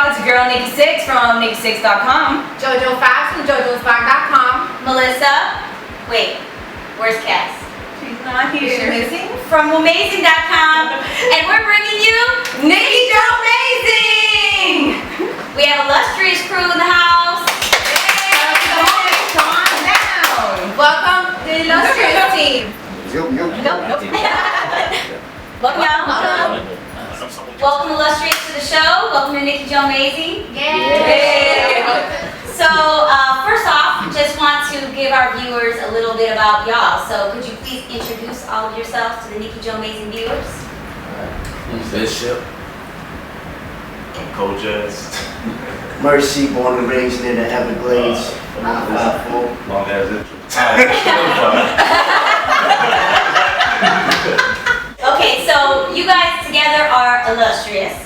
It's your girl Nikki6 from Nikki6.com. JoJo5 from JoJo'sBlog.com. Melissa. Wait, where's Cass? She's not here. Missing. From Amazing.com. And we're bringing you NIKKIJOMAZING! We have iLLustrious crew in the house. Calm down. Welcome to the iLLustrious team. Nope. Welcome, y'all. Welcome iLLustrious to the show. Welcome to NIKKIJOMAZING. Yay. So, first off, just want to give our viewers a little bit about y'all. So, could you please introduce all of yourselves to the NIKKIJOMAZING viewers? Bishop. I'm Cold Jazz. Mercy, born and raised in the Everglades. 954. Long as intro. Okay, so you guys together are iLLustrious.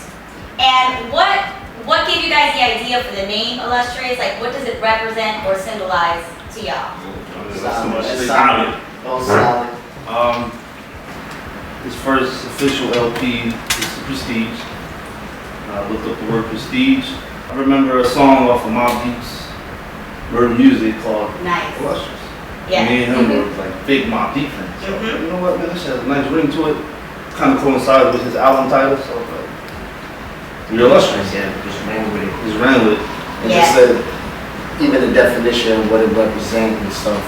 And what gave you guys the idea for the name iLLustrious? Like, what does it represent or symbolize to y'all? Solid. His first official LP is Prestige. I looked up the word prestige. I remember a song off of Mobb Deep's Murder Music called Nice. iLLustrious. Yeah. Me and him were like big Mobb Deep fans. So I was like, you know what, man, this has a nice ring to it. Kind of coincided with his album title, so I was like, you're iLLustrious. Yeah, just ran with it. Just ran with it. And just even the definition of what it represents and stuff,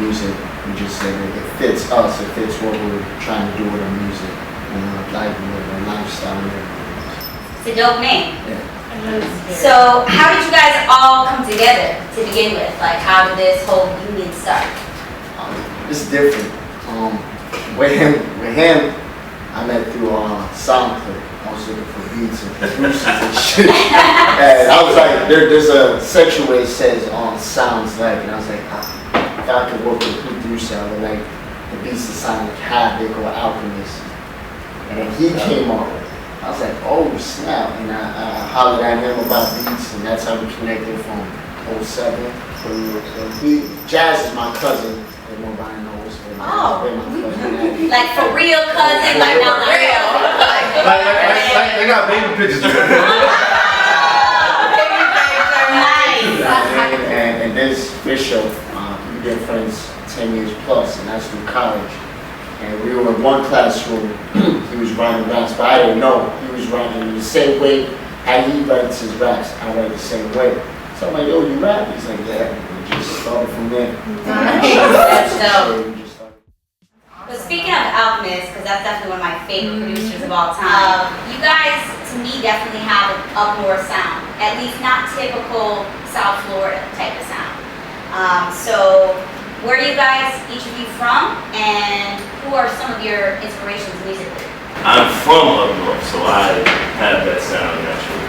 music, we just said it fits us, it fits what we're trying to do with our music, and our life, our lifestyle, and everything. It's a dope name. Yeah. So, how did you guys all come together to begin with? Like, how did this whole union start? It's different. With him, I met through SoundClick. I was looking for beats and producers and shit. And I was like, there's a section where it says sounds like, and I was like, if I could work with a producer, I would like the beats to sound like Havoc or Alchemist. And then he came on. I was like, oh snap, and I hollered at him about beats, and that's how we connected from 07. Jazz is my cousin, and nobody knows. But Oh. my cousin. Like, for real cousin, like, not for real. They got baby pictures. Nice. And this Bishop, we've been friends 10 years plus, and that's through college. And we were in one classroom. He was writing raps, but I didn't know he was writing in the same way how he writes his raps. I write the same way. So I'm like, yo, you rap? He's like, yeah. We just started from there. That's dope. But speaking of Alchemist, because that's definitely one of my favorite producers of all time, you guys, to me, definitely have an up north sound. At least not typical South Florida type of sound. So, where are you guys, each of you from, and who are some of your inspirations musically? I'm from up north, so I have that sound naturally.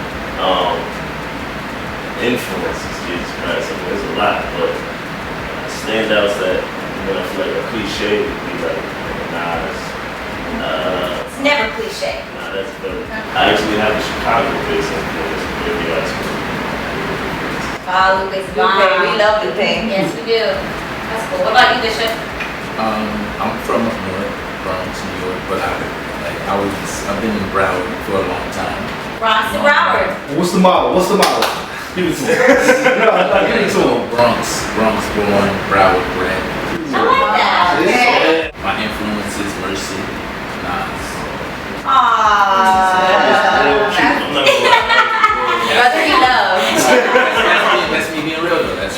Influences, Jesus Christ, I mean, there's a lot, but standouts that I feel like a cliche would be like Nas. It's never cliche. Nah, that's better. I actually have a Chicago based influence, if you ask me. Lupe, we love Lupe. Yes, we do. That's cool. What about you, Bishop? I'm from up north, Bronx, New York, but I've been in Broward for a long time. Bronx to Broward. What's the model? Give it to him. Give it to him. Bronx born, Broward bred. I like that. Yeah. My influences, Mercy, Nas. Aww. Brother he loves. That's me being real though. That's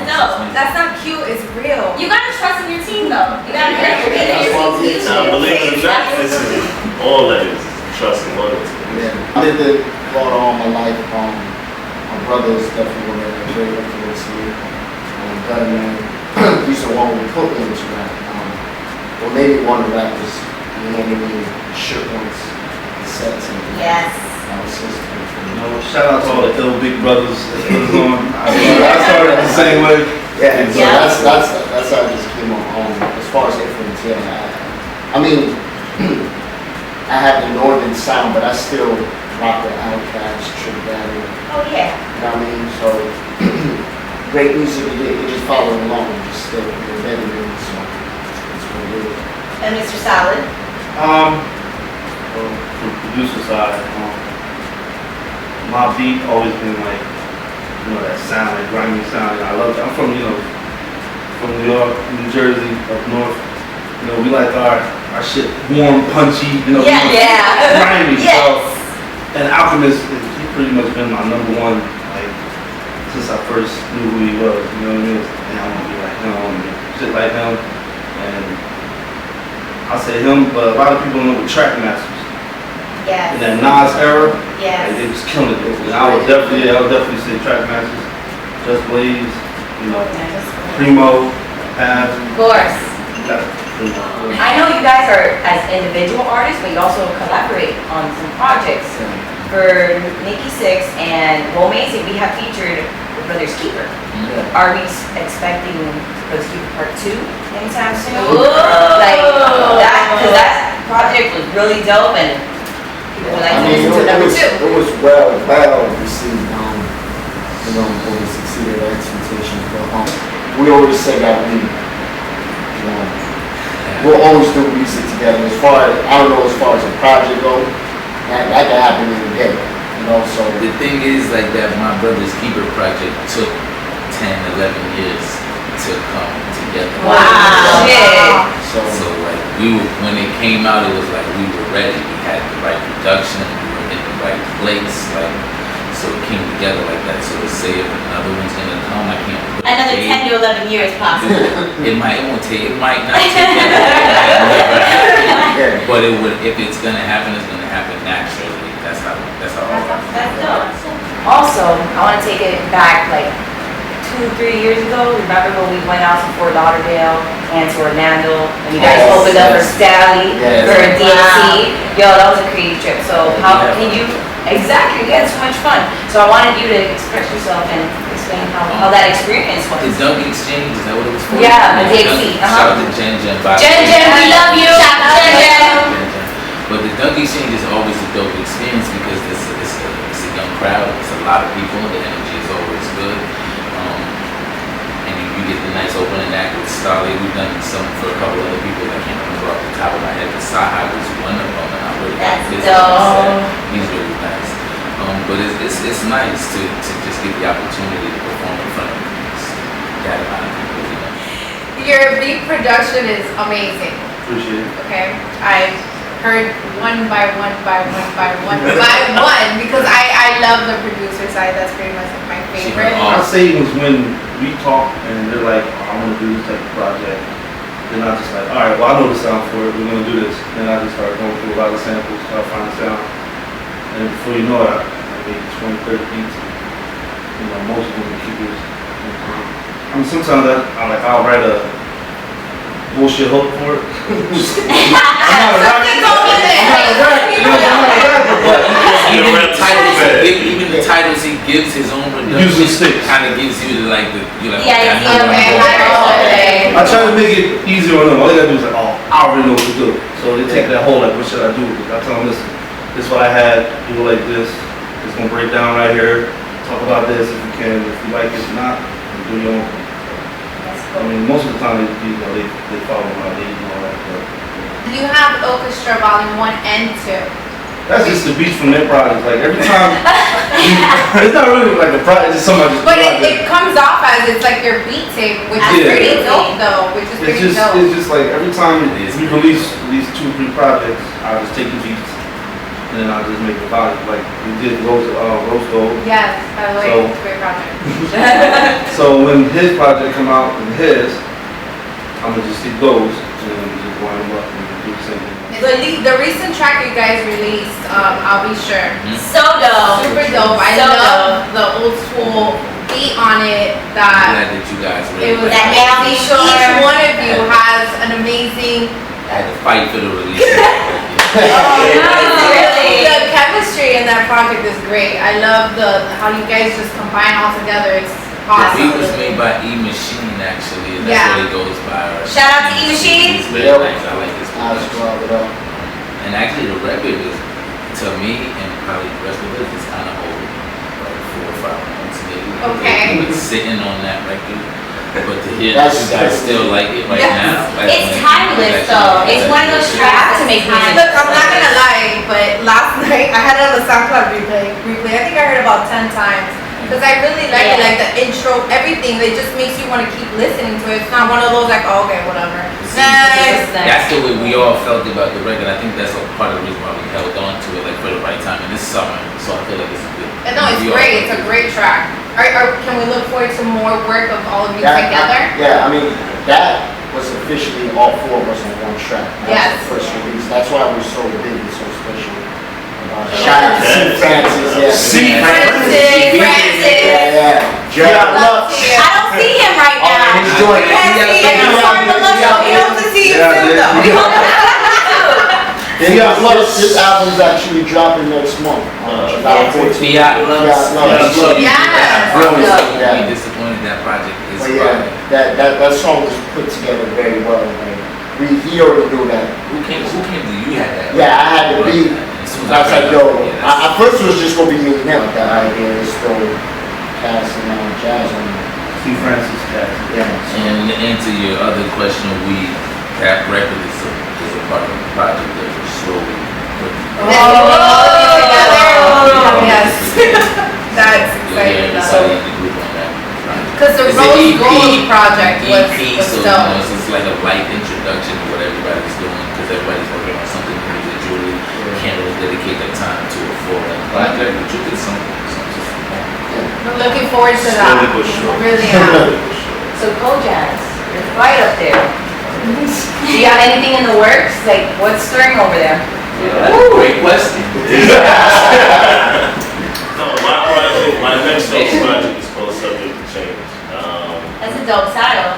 dope. That's not cute, it's real. You gotta trust in your team though. You gotta believe in your team. Now, believe it or not, this is all that is trust and loyalty. Yeah. I lived in Florida all my life. My brother is definitely one that very influenced me. Gunman, he's the one who put me into rap. Well, maybe one of the rappers, he handed me shirt once, cassettes, and Yes. that was his thing. Shout out to all the ill big brothers that put us on. I started the same way. Yeah, and so that's how I just came on. As far as influence, yeah. I mean, I have the northern sound, but I still rock the Outkast, Trick Daddy. Oh yeah. You know what I mean? So great music, it just followed along, just still embedded in it. So that's what it is. And Mr. Solid? From the producer side, My beat always been like, you know, that sound, like grimy sound. And I love it. I'm from, you know, from New York, New Jersey, up north. You know, we like our shit warm, punchy, you know, grimy. Yes. So, and Alchemist, he pretty much been my number one, like, since I first knew who he was, you know what I mean? And I want to be like him, and shit like him. And I say him, but a lot of people know the Track Masters. Yes. In that Nas era, Yes. like, they was killing it. And I would definitely say Track Masters, Just Blaze, you know, Primo, Pav. Of course. I know you guys are as individual artists, but you also collaborate on some projects. For Nikki Sixx and Amazing, we have featured Brothers Keeper. Are we expecting Brothers Keeper Part 2 anytime soon? Ooh. Like that, because that project was really dope and people would like to listen to number 2. It was well received. You know, it succeeded our expectations. But we always say that we'll always do music together. As far as a project goes, that can happen in a day. You know, so The thing is, like, that my Brother's Keeper project took 10, 11 years to come together. Wow. Shit. so like, when it came out, it was like we were ready. We had the right production, we were in the right place, like, so it came together like that. So to say if another one's gonna come, I can't put a Another date. 10 to 11 years possible. It might not take that long, but it would. If it's gonna happen, it's gonna happen naturally. That's how. That's dope. Also, I want to take it back like 2-3 years ago. Remember when we went out to Fort Lauderdale and to Orlando, and you guys opened up for Stally, for DMC? Yo, that was a crazy trip. So how can you? Exactly, we had so much fun. So I wanted you to express yourself and explain how that experience was. The Dunk Exchange, is that what it was for? Yeah, the DXC. Shout out to Jen. Jen, we love you. Shout out to Jen. But the Dunk Exchange is always a dope experience because it's a young crowd. It's a lot of people. The energy is always good. And you get the nice opening act with Starley. We've done some for a couple other people. I can't remember off the top of my head. But Saha was one of them, and I really like his set. He's really nice. But it's nice to just get the opportunity to perform in front of that amount of people. You know? Your beat production is amazing. Appreciate it. Okay, I heard one by one because I love the producer side. That's pretty much like my favorite. I say it was when we talk and they're like, I want to do this type of project. Then I just like, all right, well I know the sound for it. We're gonna do this. Then I just start going through a lot of samples, try to find the sound. And before you know it, I made 20, 30 beats. You know, most of them are keepers. I mean, sometimes I'll write a bullshit hook for it. I'm not a rapper, but even the titles he gives his own production kind of gives you the like. Yeah, I try to make it easier on them. All they gotta do is like, oh, I already know what to do. So they take that whole like, what should I do? I tell them, listen, this is what I had. Do it like this. It's gonna break down right here. Talk about this if you can. If you like it, if not, do your own. I mean, most of the time they follow my lead and all that. But You have Orchestra Volume 1 and 2. that's just the beats from their projects. Like every time, it's not really like a project. It's just somebody. But it comes off as it's like your beat tape, which is pretty dope though, which is pretty dope. It's just like every time we release these 2-3 projects, I just take the beats and then I just make the volume. Like we did Rose Gold. Yes, by the way, So- it's a great project. So when his project come out and I'm gonna just see those and then we just wind them up and do the same thing. The recent track you guys released, I'll Be Sure. So dope. Super dope. I So love the old school beat on it. I'm That glad that you guys it really. was That I'll Be amazing. Sure. Each one of you has an amazing. I had to fight for the release. Really? The chemistry in that project is great. I love how you guys just combine all together. It's The beat was awesome. made by E-Machine actually, and that's Yeah. what it goes by. Shout out to E-Machine. He's really nice. I like his production. I'll And actually the record is, to me and probably the rest of us, is kind of old. Like 4 or 5 months maybe. Okay. We've been sitting on that record. But to hear that you guys still like it right now. Like, It's timeless though. It's one of those tracks to make timeless. Look, I'm not gonna lie, but last night I had it on the SoundCloud replay. I think I heard it about 10 times. Because I really like it, like the intro, everything. It just makes you want to keep listening to it. It's not one of those like, oh, okay, whatever. Next. That's the way we all felt about the record. I think that's a part of the reason why we held on to it, like for the right time in this summer. So I feel like it's good. And no, it's We all great. It's felt a it. great track. Can we look forward to more work of all of you That- together? Yeah, I mean, that was officially all four of us on one track. That was the first release. That's why it was so big and so special. Shout out to C. Francis, yeah. C. Francis. Yeah. John Love. I don't see him right now. He's doing You can't see him. I'm sorry to look up. You don't have to see him soon though. Yeah, this album's actually dropping next month, July 14th. Fiat Loves. Love. Yes. Be disappointed that project is. But yeah, that song was put together very well. Like, he already knew that. Who came to you? You had that. Yeah, I had the beat. As soon as I was like, yo, yeah, at first it was just gonna be me and him. That idea is still casting jazz on me. C. Francis Jazz. Yeah. And to answer your other question, that record is a part of the project that we're slowly putting. Yes. That's You'll hear exciting. everybody in the group on that project. Because the It's an Rose EP, Gold project was so dope. it's like a light introduction to what everybody's doing because everybody's working on something individually. Can't really dedicate their time to a full-length project, but you did something. I'm looking forward to that. Slowly but surely. Really am. So Kojaz, you're quiet up there. Do you have anything in the works? Like, what's stirring over there? Great question. No, my next project is called Subject to Change. That's a dope title.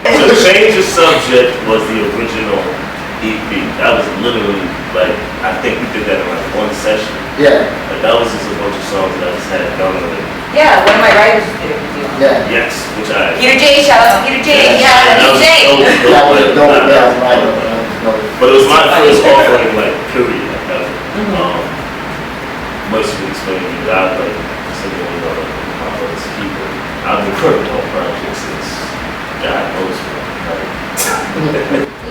So Change the Subject was the original EP. That was literally like, I think we did that in like one session. Yeah. Like that was just a bunch of songs that I just had done with it. Yeah, one of my writers did it with you. Yeah. Yes, which I. Peter J, shout out to Peter J. Yeah, That was DJ. dope, That was but dope. not- Yeah, right. But it was my first offering, like, period. Ever. Much to explain to you, I like singing with other people. I've been working on projects since God knows when.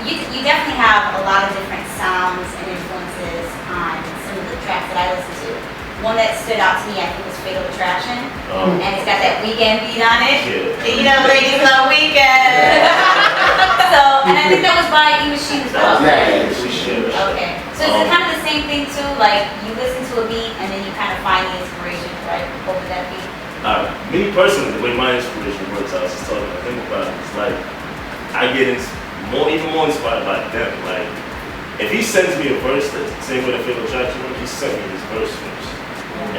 You definitely have a lot of different sounds and influences on some of the tracks that I listen to. One that stood out to me, I think, was Fatal Attraction. And it's got that weekend beat on it. Yeah. You know, ladies love weekend. So, and I think that was by E-Machine as well. Yeah. We should. Okay. So is it kind of the same thing too? Like you listen to a beat and then you kind of find the inspiration right over that beat? Me personally, the way my inspiration works, I was just talking to him about it. It's like I get even more inspired by them. Like if he sends me a verse, that's the same way the Fatal Attraction works, he sent me his verse first. And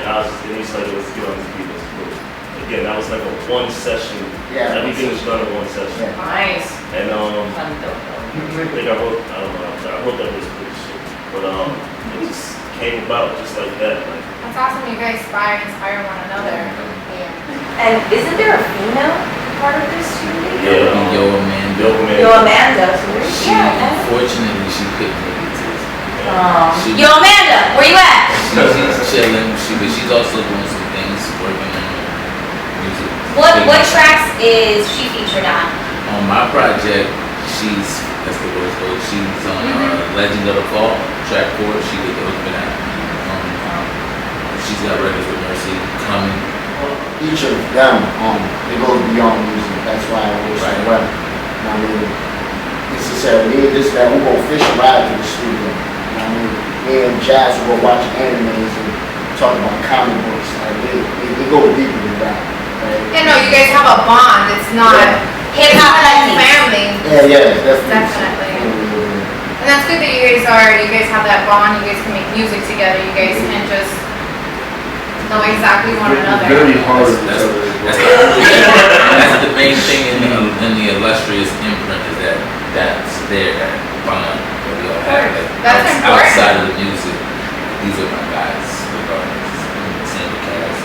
he's like, let's get on this beat, let's go. Again, that was like a one session. Yeah. Everything was done in one session. Yeah. Nice. And Fun though. I think I wrote that was pretty shit. But it just came about just like that. Like, That's awesome. You guys inspire one another. Yeah. And isn't there a female part of this too? yeah, Yo, Amanda. Yo, Amanda. So where's she at? Unfortunately, she couldn't make it to this. She- Yo, Amanda, where you at? She's chilling, but she's also doing some things, working on music. What tracks is she featured on? On my project, that's the word goes, she's on Legend of the Fall, track 4, she did the hook for that. She's got records with Mercy coming. Each of them, they go beyond music. That's why I wish so well. I mean, necessarily, me and this guy, we go fish and ride to the studio. I mean, me and Jazz will go watch animes and talk about comic books. Like, they go deeper than that. Right? Yeah, no, you guys have a bond. It's not Hip hop homies. family. Yeah, definitely. Definitely. And that's good that you guys have that bond. You guys can make music together. You guys can just know exactly one another. Very hard. That's the main thing in the illustrious imprint is that's there, that bond that we all have. Like, That's important. outside of the music, these are my guys, regardless. Same cast.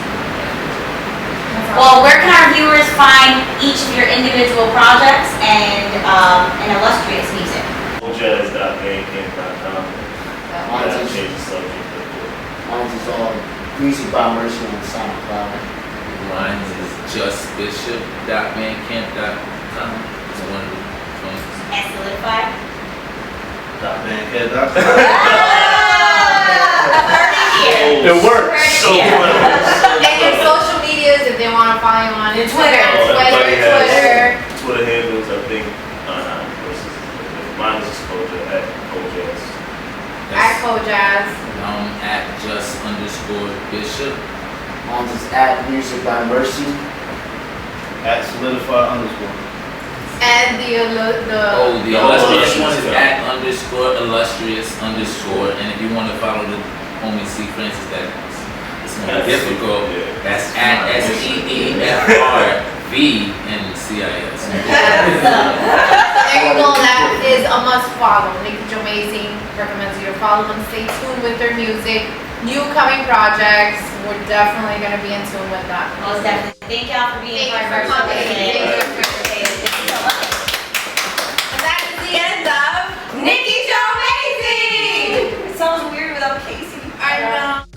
Well, where can our viewers find each of your individual projects and illustrious music? Jazz.bandcamp.com. Change the subject. Mine's is all Music by Mercy on SoundCloud. Mine is justbishop.bandcamp.com. time. It's one of the songs. And Solidify. That man, yeah, that's It works. So Yeah. well. And your social medias, if they want to follow you on Instagram, Oh, everybody has Twitter. Twitter handles, I think. Mine is just Koja at Kojas. At Kojazz. At just_Bishop. Mine's is at Music by Mercy. at solidify_. And the The illustrious one is at _illustrious_. And if you want to follow the homie C Francis, it's more difficult. That's at SEEFRVNCIS. There you go, that is a must follow. NIKKIJOMAZING recommends you to follow them. Stay tuned with their music. New coming projects. We're definitely going to be in tune with that. Most definitely. Thank y'all for being Thank part you of our for show coming. today. Thank you. Thank you so much. And that is the end of NIKKIJOMAZING! It sounds weird without Casey. I know.